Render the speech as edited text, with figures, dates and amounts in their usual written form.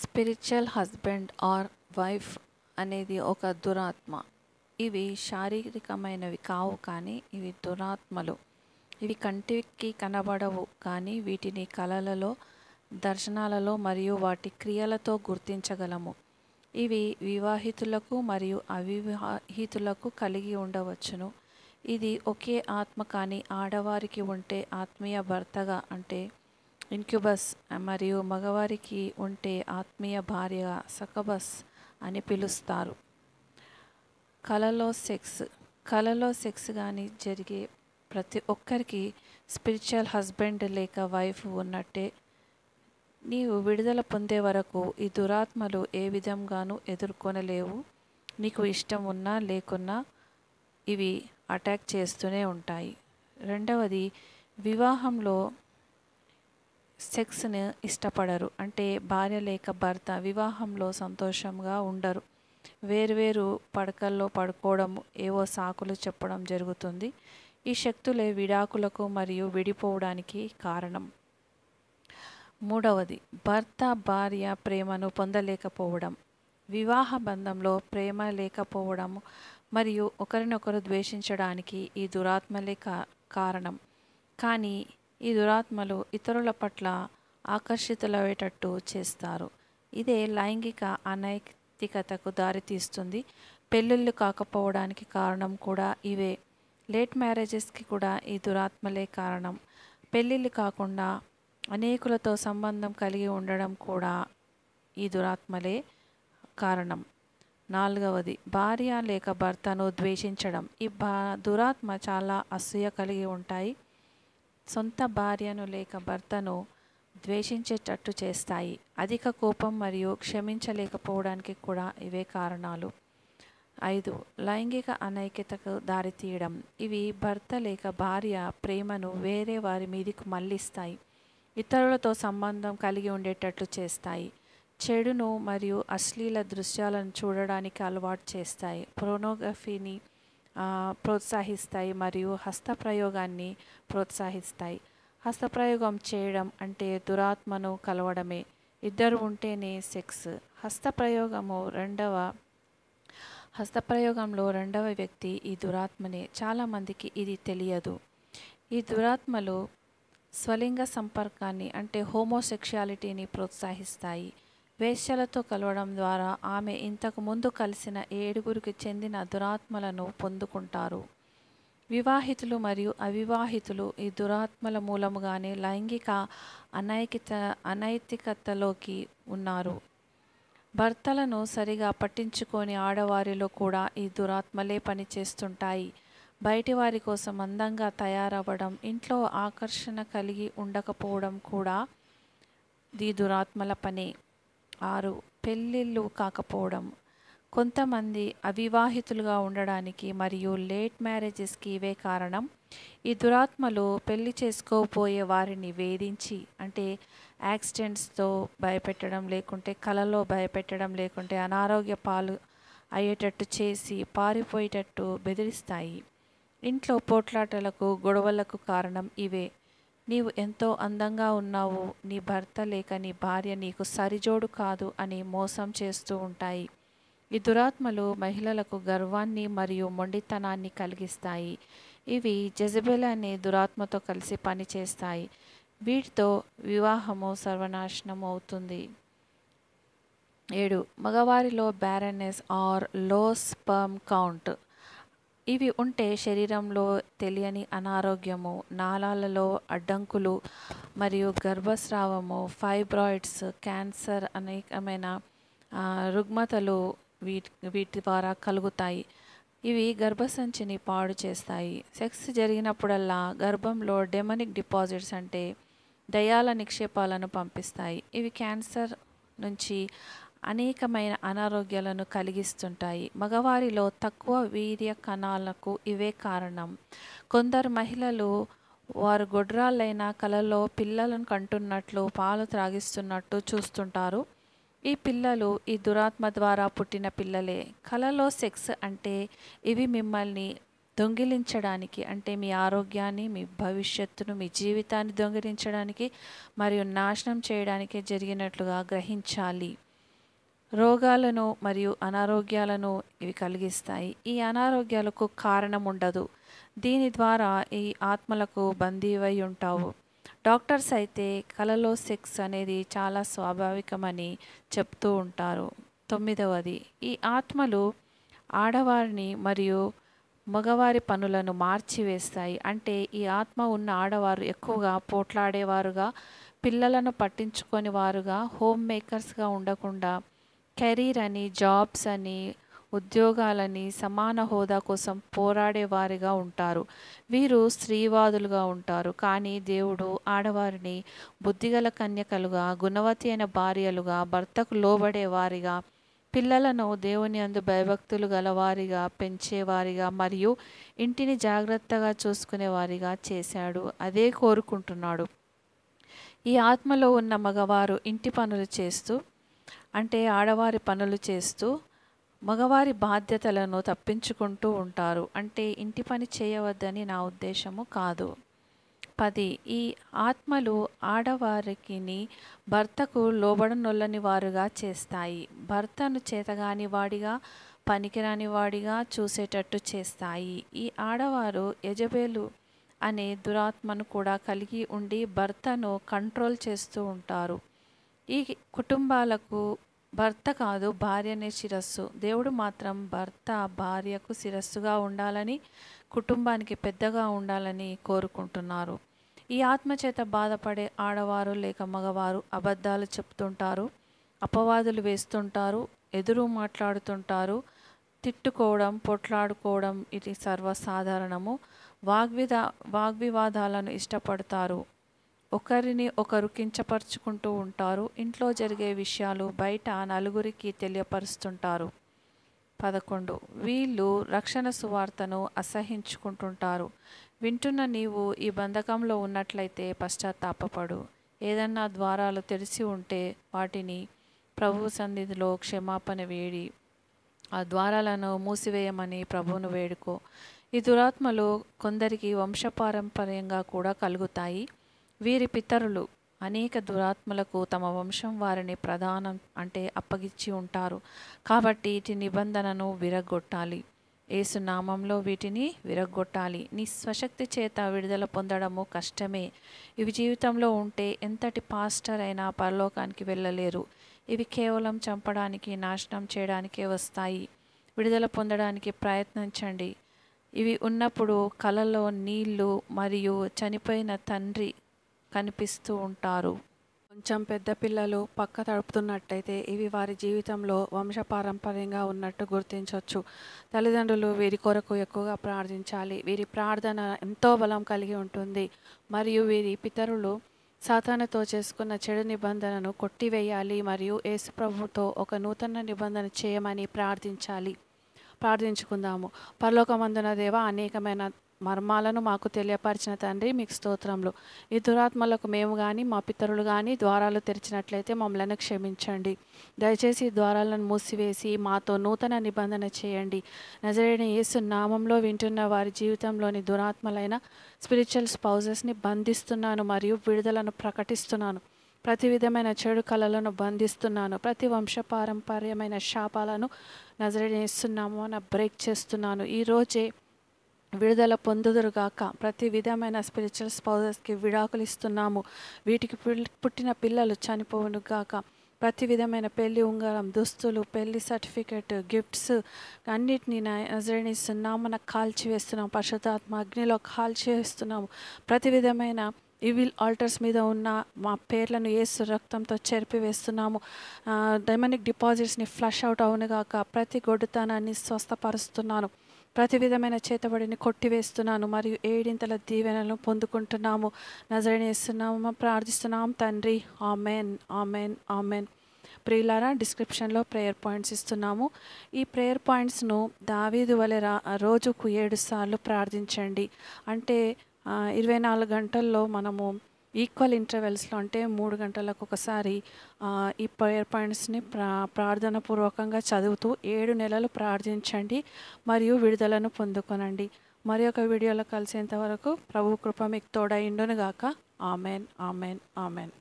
Spiritual husband or wife అనేది ఒక దురాత్మ. ఇవి శారీరకమైనవి కావు, కానీ ఇవి దురాత్మలు. ఇవి కంటికి కనబడవు, కానీ వీటిని కలలలో, దర్శనాలలో మరియు వాటి క్రియలతో గుర్తించగలము. ఇవి వివాహితులకు మరియు అవివాహితులకు కలిగి ఉండవచ్చును. ఇది ఒకే ఆత్మ, కానీ ఆడవారికి ఉంటే ఆత్మీయ భర్తగా అంటే ఇన్క్యుబస్, మరియు మగవారికి ఉంటే ఆత్మీయ భార్యగా సకబస్ అని పిలుస్తారు. కలలో సెక్స్ కానీ జరిగే ప్రతి ఒక్కరికి స్పిరిచువల్ హస్బెండ్ లేక వైఫ్ ఉన్నట్టే. నీవు విడుదల పొందే వరకు ఈ దురాత్మలు ఏ విధంగానూ ఎదుర్కొనలేవు. నీకు ఇష్టం ఉన్నా లేకున్నా ఇవి అటాక్ చేస్తూనే ఉంటాయి. రెండవది, వివాహంలో సెక్స్ని ఇష్టపడరు. అంటే భార్య లేక భర్త వివాహంలో సంతోషంగా ఉండరు. వేరువేరు పడకల్లో పడుకోవడం, ఏవో సాకులు చెప్పడం జరుగుతుంది. ఈ శక్తులే విడాకులకు మరియు విడిపోవడానికి కారణం. మూడవది, భర్త భార్య ప్రేమను పొందలేకపోవడం. వివాహ బంధంలో ప్రేమ లేకపోవడం మరియు ఒకరినొకరు ద్వేషించడానికి ఈ దురాత్మలే కారణం. కానీ ఈ దురాత్మలు ఇతరుల పట్ల ఆకర్షితులయ్యేటట్టు చేస్తారు. ఇదే లైంగిక అనైతికతకు దారితీస్తుంది. పెళ్ళిళ్ళు కాకపోవడానికి కారణం కూడా ఇవే. లేట్ మ్యారేజెస్కి కూడా ఈ దురాత్మలే కారణం. పెళ్ళిళ్ళు కాకుండా అనేకులతో సంబంధం కలిగి ఉండడం కూడా ఈ దురాత్మలే కారణం. నాలుగవది, భార్య లేక భర్తను ద్వేషించడం. ఈ దురాత్మ చాలా అసూయ కలిగి ఉంటాయి. సొంత భార్యను లేక భర్తను ద్వేషించేటట్టు చేస్తాయి. అధిక కోపం మరియు క్షమించలేకపోవడానికి కూడా ఇవే కారణాలు. 5, లైంగిక అనైక్యతకు దారితీయడం. ఇవి భర్త లేక భార్య ప్రేమను వేరే వారి మీదకు మళ్లిస్తాయి. ఇతరులతో సంబంధం కలిగి ఉండేటట్లు చేస్తాయి. చెడును మరియు అశ్లీల దృశ్యాలను చూడడానికి అలవాటు చేస్తాయి. పోర్నోగ్రఫీని ప్రోత్సహిస్తాయి మరియు హస్తప్రయోగాన్ని ప్రోత్సహిస్తాయి. హస్తప్రయోగం చేయడం అంటే దురాత్మను కలవడమే. ఇద్దరు ఉంటేనే సెక్స్. హస్తప్రయోగంలో రెండవ వ్యక్తి ఈ దురాత్మనే. చాలామందికి ఇది తెలియదు. ఈ దురాత్మలు స్వలింగ సంపర్కాన్ని అంటే హోమోసెక్షువాలిటీని ప్రోత్సహిస్తాయి. వేశ్యలతో కలవడం ద్వారా ఆమె ఇంతకు ముందు కలిసిన 7గురికి చెందిన దురాత్మలను పొందుకుంటారు. వివాహితులు మరియు అవివాహితులు ఈ దురాత్మల మూలముగానే లైంగిక అనైతికతలోకి ఉన్నారు. భర్తలను సరిగా పట్టించుకొని ఆడవారిలో కూడా ఈ దురాత్మలే పనిచేస్తుంటాయి. బయటి వారి కోసం అందంగా తయారవ్వడం, ఇంట్లో ఆకర్షణ కలిగి ఉండకపోవడం కూడా ఈ దురాత్మల పనే. 6, పెళ్ళిళ్ళు కాకపోవడం. కొంతమంది అవివాహితులుగా ఉండడానికి మరియు లేట్ మ్యారేజెస్కి ఇవే కారణం. ఈ దురాత్మలు పెళ్లి చేసుకోబోయే వారిని వేధించి, అంటే యాక్సిడెంట్స్తో భయపెట్టడం, లేకుంటే కలలో భయపెట్టడం, లేకుంటే అనారోగ్య పాలు అయ్యేటట్టు చేసి పారిపోయేటట్టు బెదిరిస్తాయి. ఇంట్లో పోట్లాటలకు, గొడవలకు కారణం ఇవే. నీవు ఎంతో అందంగా ఉన్నావు, నీ భర్త లేక నీ భార్య నీకు సరిజోడు కాదు అని మోసం చేస్తూ ఉంటాయి. ఈ దురాత్మలు మహిళలకు గర్వాన్ని మరియు మొండితనాన్ని కలిగిస్తాయి. ఇవి జెజబెల్ అనే దురాత్మతో కలిసి పనిచేస్తాయి. వీటితో వివాహము సర్వనాశనం అవుతుంది. 7, మగవారిలో బ్యారనెస్ ఆర్ లో స్పర్మ్ కౌంట్. ఇవి ఉంటే శరీరంలో తెలియని అనారోగ్యము, నాళాలలో అడ్డంకులు మరియు గర్భస్రావము, ఫైబ్రాయిడ్స్, క్యాన్సర్, అనేకమైన రుగ్మతలు వీటి ద్వారా కలుగుతాయి. ఇవి గర్భసంచిని పాడు చేస్తాయి. సెక్స్ జరిగినప్పుడల్లా గర్భంలో డెమనిక్ డిపాజిట్స్ అంటే దయ్యాల నిక్షేపాలను పంపిస్తాయి. ఇవి క్యాన్సర్ నుంచి అనేకమైన అనారోగ్యాలను కలిగిస్తుంటాయి. మగవారిలో తక్కువ వీర్య కణాలకు ఇవే కారణం. కొందరు మహిళలు వారు గొడ్రాళ్ళైన కలలో పిల్లలను కంటున్నట్లు, పాలు త్రాగిస్తున్నట్టు చూస్తుంటారు. ఈ పిల్లలు ఈ దురాత్మ ద్వారా పుట్టిన పిల్లలే. కలలో సెక్స్ అంటే ఇవి మిమ్మల్ని దొంగిలించడానికి, అంటే మీ ఆరోగ్యాన్ని, మీ భవిష్యత్తును, మీ జీవితాన్ని దొంగిలించడానికి మరియు నాశనం చేయడానికి జరిగినట్లుగా గ్రహించాలి. రోగాలను మరియు అనారోగ్యాలను ఇవి కలిగిస్తాయి. ఈ అనారోగ్యాలకు కారణం ఉండదు. దీని ద్వారా ఈ ఆత్మలకు బందీవై ఉంటావు. డాక్టర్స్ అయితే కలలో సెక్స్ అనేది చాలా స్వాభావికమని చెప్తూ ఉంటారు. 9వది, ఈ ఆత్మలు ఆడవారిని మరియు మగవారి పనులను మార్చివేస్తాయి. అంటే ఈ ఆత్మ ఉన్న ఆడవారు ఎక్కువగా పోట్లాడేవారుగా, పిల్లలను పట్టించుకొని వారుగా, హోమ్ మేకర్స్గా ఉండకుండా కెరీర్ అని, జాబ్స్ అని, ఉద్యోగాలని, సమాన హోదా కోసం పోరాడేవారిగా ఉంటారు. వీరు స్త్రీవాదులుగా ఉంటారు. కానీ దేవుడు ఆడవారిని బుద్ధిగల కన్యకలుగా, గుణవతి అయిన భార్యలుగా, భర్తకు లోబడేవారిగా, పిల్లలను దేవుని యందు భయభక్తులు గలవారిగా పెంచేవారిగా మరియు ఇంటిని జాగ్రత్తగా చూసుకునేవారిగా చేశాడు. అదే కోరుకుంటున్నాడు. ఈ ఆత్మలో ఉన్న మగవారు ఇంటి పనులు చేస్తూ, అంటే ఆడవారి పనులు చేస్తూ, మగవారి బాధ్యతలను తప్పించుకుంటూ ఉంటారు. అంటే ఇంటి పని చేయవద్దని నా ఉద్దేశము కాదు. 10, ఈ ఆత్మలు ఆడవారికిని భర్తకు లోబడనొల్లని వారుగా చేస్తాయి. భర్తను చేతగాని వాడిగా, పనికిరాని వాడిగా చూసేటట్టు చేస్తాయి. ఈ ఆడవారు యెజబెలు అనే దురాత్మను కూడా కలిగి ఉండి భర్తను కంట్రోల్ చేస్తూ ఉంటారు. ఈ కుటుంబాలకు భర్త కాదు, భార్యనే శిరస్సు. దేవుడు మాత్రం భర్త భార్యకు శిరస్సుగా ఉండాలని, కుటుంబానికి పెద్దగా ఉండాలని కోరుకుంటున్నారు. ఈ ఆత్మచేత బాధపడే ఆడవారు లేక మగవారు అబద్ధాలు చెప్తుంటారు, అపవాదులు వేస్తుంటారు, ఎదురు మాట్లాడుతుంటారు, తిట్టుకోవడం, పొట్లాడుకోవడం ఇది సర్వసాధారణము. వాగ్వివాదాలను ఇష్టపడతారు. ఒకరిని ఒకరు కించపరుచుకుంటూ ఉంటారు. ఇంట్లో జరిగే విషయాలు బయట నలుగురికి తెలియపరుస్తుంటారు. 11, వీళ్ళు రక్షణ సువార్తను అసహించుకుంటుంటారు. వింటున్న నీవు ఈ బంధకంలో ఉన్నట్లయితే పశ్చాత్తాపపడు. ఏదన్నా ద్వారాలు తెరిచి ఉంటే వాటిని ప్రభువు సన్నిధిలో క్షమాపణ వేడి ఆ ద్వారాలను మూసివేయమని ప్రభువును వేడుకో. ఈ దురాత్మలు కొందరికి వంశపారంపర్యంగా కూడా కలుగుతాయి. వీరి పితరులు అనేక దురాత్మలకు తమ వంశం వారిని ప్రధానం అంటే అప్పగిచ్చి ఉంటారు. కాబట్టి వీటి నిబంధనను విరగొట్టాలి. యేసు నామంలో వీటిని విరగొట్టాలి. నీ స్వశక్తి చేత విడుదల పొందడము కష్టమే. ఇవి జీవితంలో ఉంటే ఎంతటి పాస్టర్ అయినా పరలోకానికి వెళ్ళలేరు. ఇవి కేవలం చంపడానికి, నాశనం చేయడానికే వస్తాయి. విడుదల పొందడానికి ప్రయత్నించండి. ఇవి ఉన్నప్పుడు కలలో నీళ్లు మరియు చనిపోయిన తండ్రి కనిపిస్తూ ఉంటారు. కొంచెం పెద్ద పిల్లలు పక్క తడుపుతున్నట్టయితే ఇవి వారి జీవితంలో వంశపారంపర్యంగా ఉన్నట్టు గుర్తించవచ్చు. తల్లిదండ్రులు వీరి కొరకు ఎక్కువగా ప్రార్థించాలి. వీరి ప్రార్థన ఎంతో బలం కలిగి ఉంటుంది. మరియు వీరి పితరులు సాతానుతో చేసుకున్న చెడు నిబంధనను కొట్టివేయాలి మరియు యేసు ప్రభువుతో ఒక నూతన నిబంధన చేయమని ప్రార్థించుకుందాము. పరలోకమందున దేవ, అనేకమైన మర్మాలను మాకు తెలియపరిచిన తండ్రి, మీకు స్తోత్రములు. ఈ దురాత్మలకు మేము కానీ మా పితరులు కానీ ద్వారాలు తెరిచినట్లయితే మమ్మల్ని క్షమించండి. దయచేసి ఈ ద్వారాలను మూసివేసి మాతో నూతన నిబంధన చేయండి. నజరేయుడైన యేసు నామంలో వింటున్న వారి జీవితంలోని దురాత్మలైన స్పిరిచువల్ స్పౌజెస్ని బంధిస్తున్నాను మరియు విడుదలను ప్రకటిస్తున్నాను. ప్రతి విధమైన చెడు కళలను బంధిస్తున్నాను. ప్రతి వంశపారంపర్యమైన శాపాలను నజరేయుడైన యేసు నామమున బ్రేక్ చేస్తున్నాను. ఈరోజే విడుదల పొందుదురుగాక. ప్రతి విధమైన స్పిరిచువల్ స్పౌజెస్కి విడాకులు ఇస్తున్నాము. వీటికి పుట్టిన పిల్లలు చనిపోవును గాక. ప్రతి విధమైన పెళ్లి ఉంగరం, దుస్తులు, పెళ్లి సర్టిఫికెట్, గిఫ్ట్స్ అన్నిటినీ నజరేయుని నామమున కాల్చివేస్తున్నాము. పరిశుద్ధాత్మ అగ్నిలో కాల్చివేస్తున్నాము. ప్రతి విధమైన ఈవిల్ ఆల్టర్స్ మీద ఉన్న మా పేర్లను యేసు రక్తంతో చెరిపివేస్తున్నాము. డెమనిక్ డిపాజిట్స్ని ఫ్లష్ అవుట్ అవునుగాక. ప్రతి గొడ్డుతనాన్ని స్వస్థపరుస్తున్నాను. ప్రతి విధమైన చేతబడిని కొట్టివేస్తున్నాను మరియు 7 దీవెనలను పొందుకుంటున్నాము. నజరేయుని యేసు నామమున ప్రార్థిస్తున్నాం తండ్రి. Amen, amen, amen. ప్రియులారా, డిస్క్రిప్షన్లో ప్రేయర్ పాయింట్స్ ఇస్తున్నాము. ఈ ప్రేయర్ పాయింట్స్ను దావీదు వలె రోజుకు 7 సార్లు ప్రార్థించండి. అంటే 24 గంటల్లో మనము ఈక్వల్ ఇంటర్వెల్స్లో అంటే 3 గంటలకు ఒకసారి ఈ ప్రేయర్ పాయింట్స్ని ప్రార్థన పూర్వకంగా చదువుతూ 7 నెలలు ప్రార్థించండి మరియు విడుదలను పొందుకొనండి. మరి ఒక వీడియోలో కలిసేంత వరకు ప్రభు కృప మీకు తోడై ఉండును గాక. Amen, amen, amen.